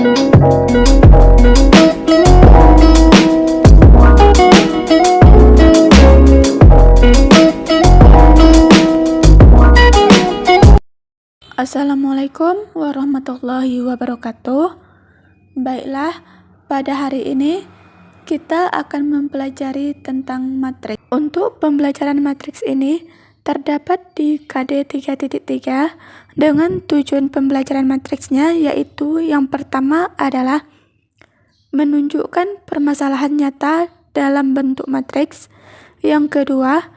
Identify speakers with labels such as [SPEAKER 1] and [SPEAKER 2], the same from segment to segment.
[SPEAKER 1] Assalamualaikum warahmatullahi wabarakatuh. Baiklah, pada hari ini kita akan mempelajari tentang matriks. Untuk pembelajaran matriks ini terdapat di KD 3.3 dengan tujuan pembelajaran matriksnya, yaitu yang pertama adalah menunjukkan permasalahan nyata dalam bentuk matriks. Yang kedua,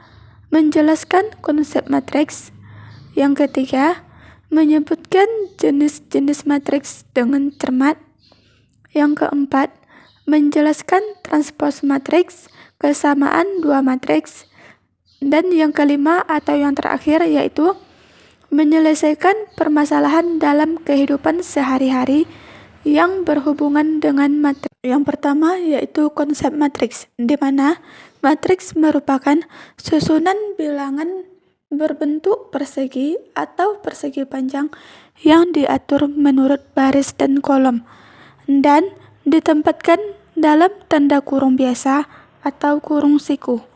[SPEAKER 1] menjelaskan konsep matriks. Yang ketiga, menyebutkan jenis-jenis matriks dengan cermat. Yang keempat, menjelaskan transpose matriks, kesamaan dua matriks. Dan yang kelima atau yang terakhir yaitu menyelesaikan permasalahan dalam kehidupan sehari-hari yang berhubungan dengan matriks. Yang pertama yaitu konsep matriks, di mana matriks merupakan susunan bilangan berbentuk persegi atau persegi panjang yang diatur menurut baris dan kolom dan ditempatkan dalam tanda kurung biasa atau kurung siku.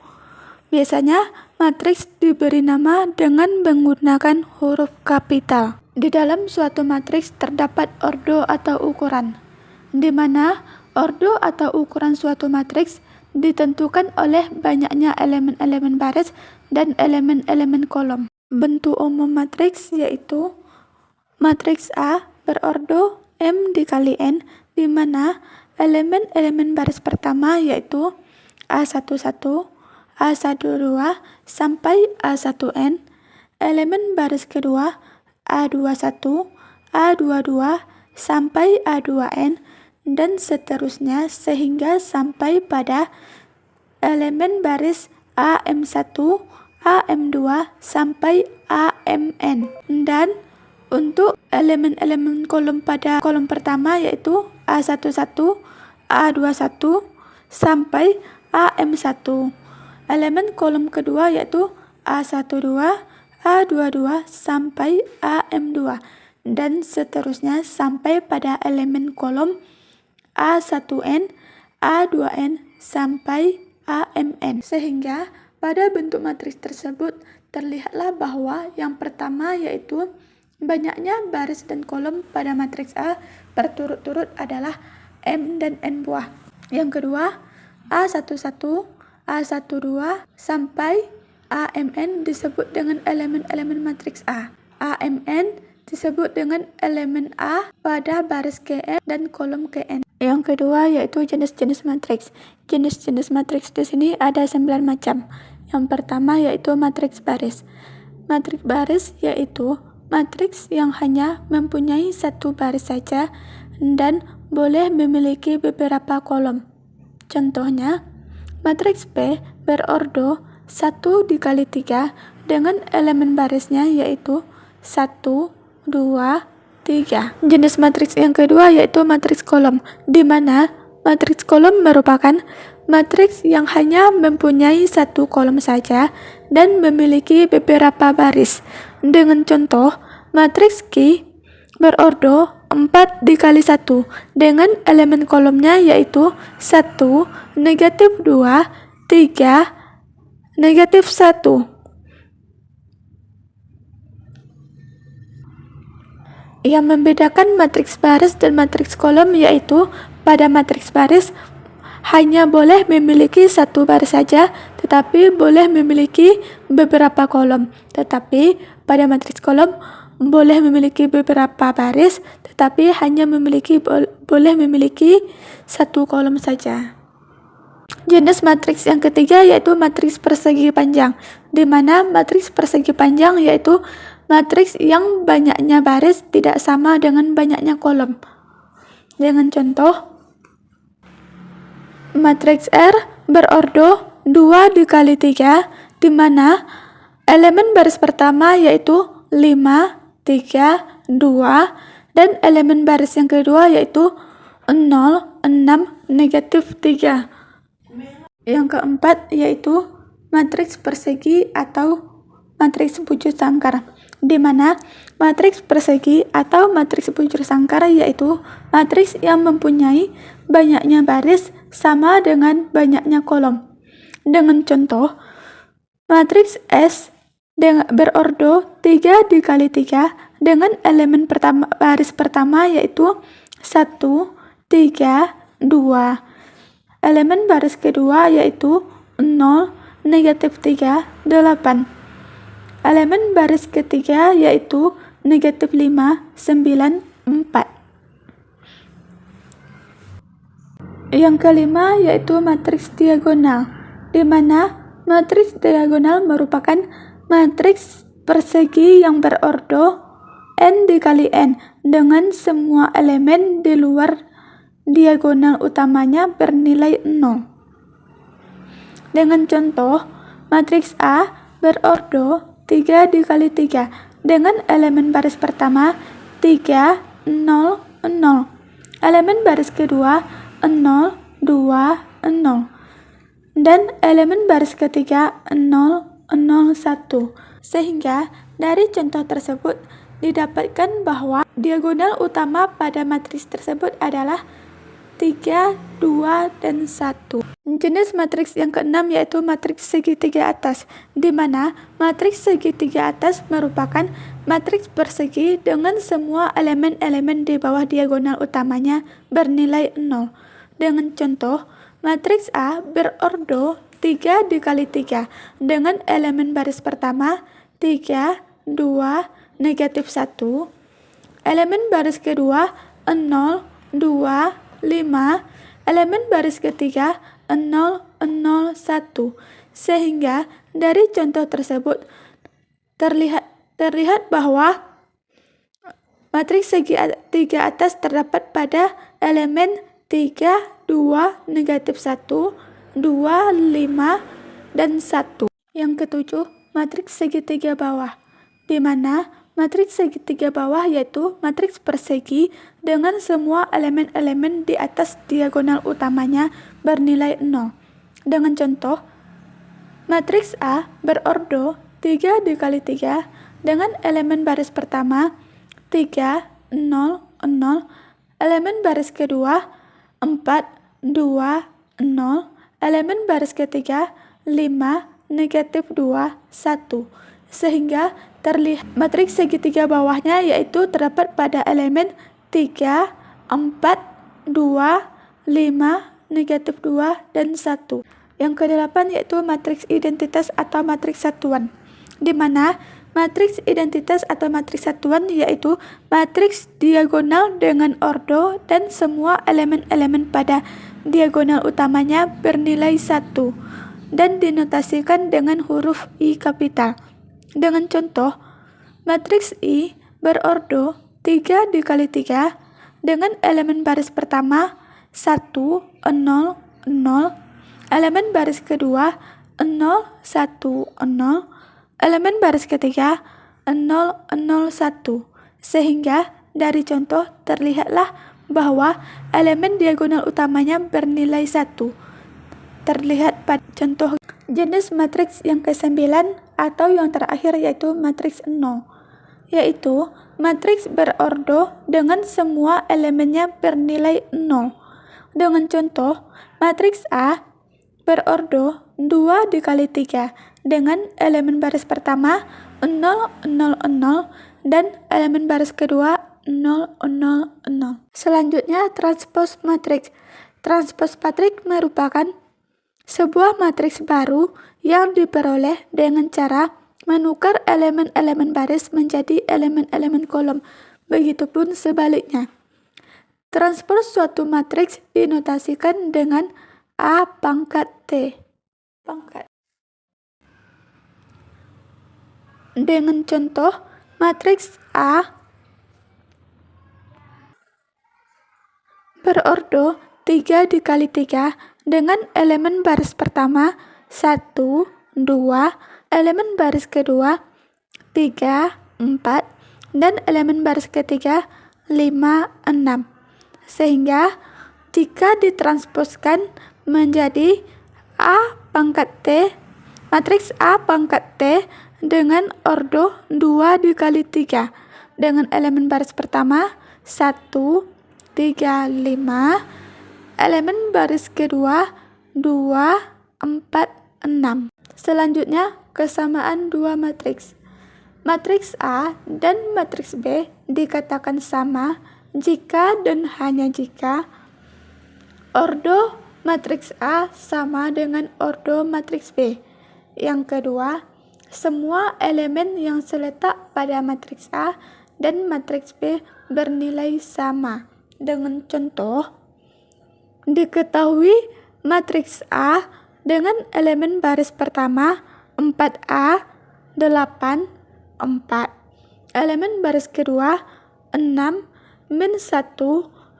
[SPEAKER 1] Biasanya matriks diberi nama dengan menggunakan huruf kapital. Di dalam suatu matriks terdapat ordo atau ukuran, di mana ordo atau ukuran suatu matriks ditentukan oleh banyaknya elemen-elemen baris dan elemen-elemen kolom. Bentuk umum matriks yaitu matriks A berordo M dikali N, di mana elemen-elemen baris pertama yaitu A11, A12 sampai A1N, elemen baris kedua A21, A22 sampai A2N, dan seterusnya sehingga sampai pada elemen baris AM1, AM2 sampai AMN. Dan untuk elemen-elemen kolom pada kolom pertama yaitu A11, A21 sampai AM1. Elemen kolom kedua yaitu A12, A22 sampai AM2, dan seterusnya sampai pada elemen kolom A1N, A2N sampai AMN. Sehingga pada bentuk matriks tersebut terlihatlah bahwa yang pertama yaitu banyaknya baris dan kolom pada matriks A berturut-turut adalah M dan N buah. Yang kedua, A11, A12 sampai AMN disebut dengan elemen-elemen matriks A. AMN disebut dengan elemen A pada baris KM dan kolom KN. Yang kedua yaitu jenis-jenis matriks. Jenis-jenis matriks di sini ada 9 macam. Yang pertama yaitu matriks baris. Matriks baris yaitu matriks yang hanya mempunyai satu baris saja dan boleh memiliki beberapa kolom. Contohnya, matriks P berordo 1 dikali 3 dengan elemen barisnya yaitu 1, 2, 3. Jenis matriks yang kedua yaitu matriks kolom, di mana matriks kolom merupakan matriks yang hanya mempunyai satu kolom saja dan memiliki beberapa baris. Dengan contoh, matriks Q berordo 4 dikali 1 dengan elemen kolomnya yaitu 1, negatif 2, 3, negatif 1. Yang membedakan matriks baris dan matriks kolom yaitu pada matriks baris hanya boleh memiliki satu baris saja, tetapi boleh memiliki beberapa kolom. Tetapi pada matriks kolom boleh memiliki beberapa baris, tetapi hanya boleh memiliki satu kolom saja. Jenis matriks yang ketiga yaitu matriks persegi panjang, di mana matriks persegi panjang yaitu matriks yang banyaknya baris tidak sama dengan banyaknya kolom. Dengan contoh, matriks R berordo 2 dikali 3, di mana elemen baris pertama yaitu 5, 3, 2, dan elemen baris yang kedua yaitu 0, 6, negatif 3. Yang keempat yaitu matriks persegi atau matriks wujud sangkar, di mana matriks persegi atau matriks bujur sangkar yaitu matriks yang mempunyai banyaknya baris sama dengan banyaknya kolom. Dengan contoh, matriks S berordo 3 dikali 3 dengan elemen baris pertama yaitu 1, 3, 2. Elemen baris kedua yaitu 0, negatif 3, 8. Elemen baris ketiga yaitu negatif 5, 9, 4. Yang kelima yaitu matriks diagonal, di mana matriks diagonal merupakan matriks persegi yang berordo n dikali n dengan semua elemen di luar diagonal utamanya bernilai 0. Dengan contoh, matriks A berordo 3 dikali 3 dengan elemen baris pertama 3, 0, 0. Elemen baris kedua 0, 2, 0. Dan elemen baris ketiga 0, 0, 1. Sehingga dari contoh tersebut didapatkan bahwa diagonal utama pada matriks tersebut adalah 3, 2, dan 1. Jenis matriks yang keenam yaitu matriks segitiga atas, di mana matriks segitiga atas merupakan matriks persegi dengan semua elemen-elemen di bawah diagonal utamanya bernilai 0. Dengan contoh, matriks A berordo 3 dikali 3 dengan elemen baris pertama 3, 2, negatif 1. Elemen baris kedua 0, 2, 5. Elemen baris ketiga 0, 0, 1. Sehingga dari contoh tersebut terlihat bahwa matriks segitiga atas terdapat pada elemen 3, 2, negatif 1, 2, 5, dan 1. Yang ketujuh, matriks segitiga bawah, di mana matriks segitiga bawah yaitu matriks persegi dengan semua elemen-elemen di atas diagonal utamanya bernilai 0. Dengan contoh, matriks A berordo 3 dikali 3 dengan elemen baris pertama 3, 0, 0. Elemen baris kedua 4, 2, 0. Elemen baris ketiga 5, negatif 2, 1. Sehingga terlihat matriks segitiga bawahnya yaitu terdapat pada elemen 3, 4, 2, 5, negatif 2, dan 1. Yang kedelapan yaitu matriks identitas atau matriks satuan, di mana matriks identitas atau matriks satuan yaitu matriks diagonal dengan ordo dan semua elemen-elemen pada diagonal utamanya bernilai 1 dan dinotasikan dengan huruf I kapital. Dengan contoh, matriks I berordo 3 dikali 3 dengan elemen baris pertama 1, 0, 0. Elemen baris kedua 0, 1, 0. Elemen baris ketiga 0, 0, 1. Sehingga dari contoh terlihatlah bahwa elemen diagonal utamanya bernilai 1. Terlihat pada contoh. Jenis matriks yang ke-9 atau yang terakhir yaitu matriks 0, yaitu matriks berordo dengan semua elemennya bernilai 0. Dengan contoh, matriks A berordo 2 dikali 3 dengan elemen baris pertama 0, 0, 0 dan elemen baris kedua 0, 0, 0. Selanjutnya, transpos matriks. Transpos matriks merupakan sebuah matriks baru yang diperoleh dengan cara menukar elemen-elemen baris menjadi elemen-elemen kolom. Begitupun sebaliknya. Transpos suatu matriks dinotasikan dengan A pangkat T. Dengan contoh, matriks A berordo 3 dikali 3 dengan elemen baris pertama 1, 2, elemen baris kedua 3, 4, dan elemen baris ketiga 5, 6. Sehingga jika ditransposkan menjadi A pangkat T, matriks A pangkat T dengan ordo 2 dikali 3. Dengan elemen baris pertama 1, 3, 5. Elemen baris kedua 2, 4, 6. Selanjutnya kesamaan dua matriks. Matriks A dan matriks B dikatakan sama jika dan hanya jika ordo matriks A sama dengan ordo matriks B. Yang kedua, semua elemen yang terletak pada matriks A dan matriks B bernilai sama. Dengan contoh, diketahui matriks A dengan elemen baris pertama 4A, 8, 4. Elemen baris kedua 6, min 1,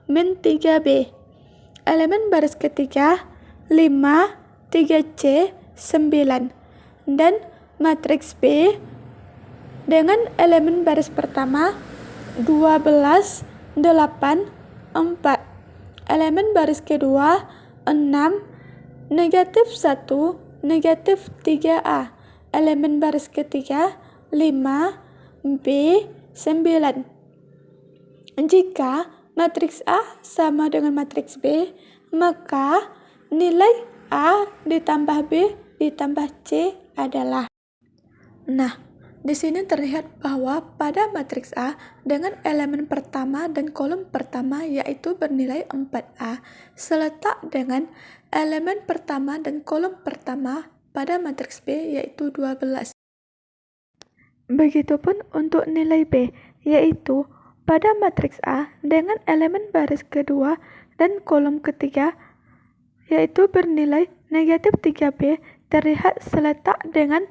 [SPEAKER 1] min 3B. Elemen baris ketiga 5, 3C, 9. Dan matriks B dengan elemen baris pertama 12, 8, 4. Elemen baris kedua 6, negatif 1, negatif 3A. Elemen baris ketiga 5, B, 9. Jika matriks A sama dengan matriks B, maka nilai A ditambah B ditambah C adalah. Nah, di sini terlihat bahwa pada matriks A dengan elemen pertama dan kolom pertama yaitu bernilai 4A seletak dengan elemen pertama dan kolom pertama pada matriks B yaitu 12. Begitupun untuk nilai B, yaitu pada matriks A dengan elemen baris kedua dan kolom ketiga yaitu bernilai negatif 3B terlihat seletak dengan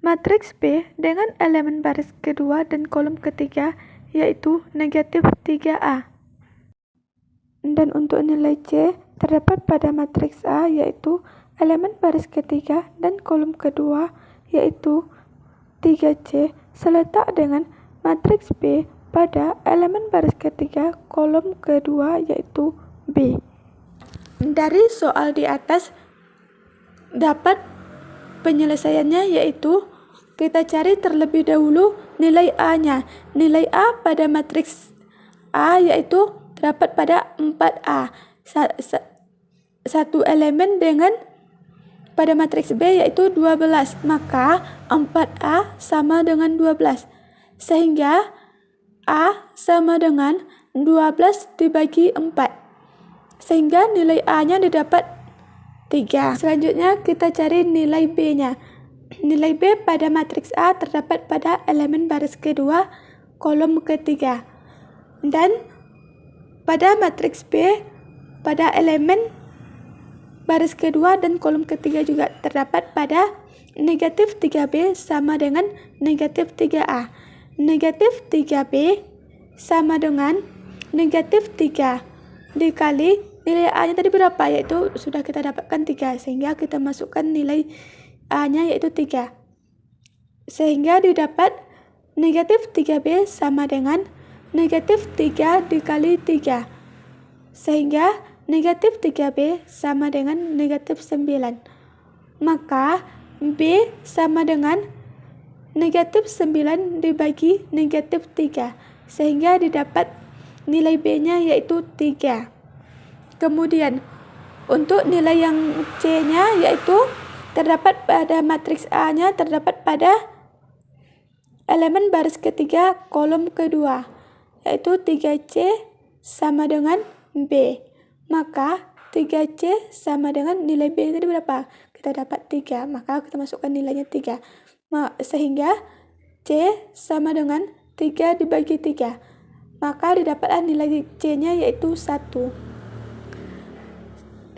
[SPEAKER 1] matriks B dengan elemen baris kedua dan kolom ketiga yaitu negatif 3A. Dan untuk nilai C terdapat pada matriks A yaitu elemen baris ketiga dan kolom kedua yaitu 3C seletak dengan matriks B pada elemen baris ketiga kolom kedua yaitu B. Dari soal di atas dapat penyelesaiannya yaitu kita cari terlebih dahulu nilai A-nya. Nilai A pada matriks A yaitu terdapat pada 4A. Satu elemen dengan pada matriks B yaitu 12, maka 4A sama dengan 12. Sehingga A sama dengan 12 dibagi 4. Sehingga nilai A-nya didapat 3. Selanjutnya kita cari nilai B-nya. Nilai B pada matriks A terdapat pada elemen baris kedua kolom ketiga. Dan pada matriks B pada elemen baris kedua dan kolom ketiga juga terdapat pada negatif 3B sama dengan negatif 3A. Negatif 3B sama dengan negatif 3 dikali nilai A-nya tadi berapa, yaitu sudah kita dapatkan 3, sehingga kita masukkan nilai A-nya yaitu 3. Sehingga didapat negatif 3B sama dengan negatif 3 dikali 3. Sehingga negatif 3B sama dengan negatif 9. Maka B sama dengan negatif 9 dibagi negatif 3. Sehingga didapat nilai B-nya yaitu 3. Kemudian untuk nilai yang C-nya yaitu terdapat pada matriks A-nya terdapat pada elemen baris ketiga kolom kedua yaitu 3C sama dengan B. Maka 3C sama dengan nilai B tadi berapa? Kita dapat 3, maka kita masukkan nilainya 3. Sehingga C sama dengan 3 dibagi 3. Maka didapatlah nilai C-nya yaitu 1.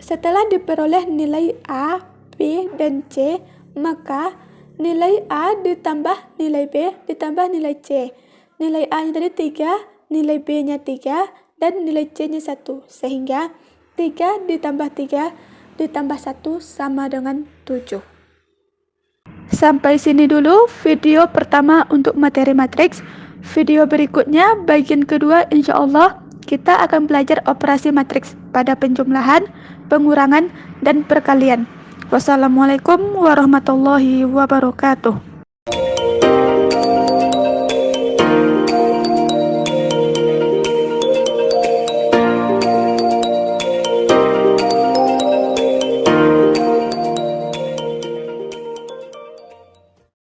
[SPEAKER 1] Setelah diperoleh nilai A, B, dan C, maka nilai A ditambah nilai B ditambah nilai C. Nilai A-nya tadi 3, nilai B-nya 3, dan nilai C-nya 1. Sehingga 3 ditambah 3 ditambah 1 sama dengan 7. Sampai sini dulu video pertama untuk materi matriks. Video berikutnya bagian kedua insya Allah kita akan belajar operasi matriks pada penjumlahan, pengurangan, dan perkalian. Wassalamualaikum warahmatullahi wabarakatuh.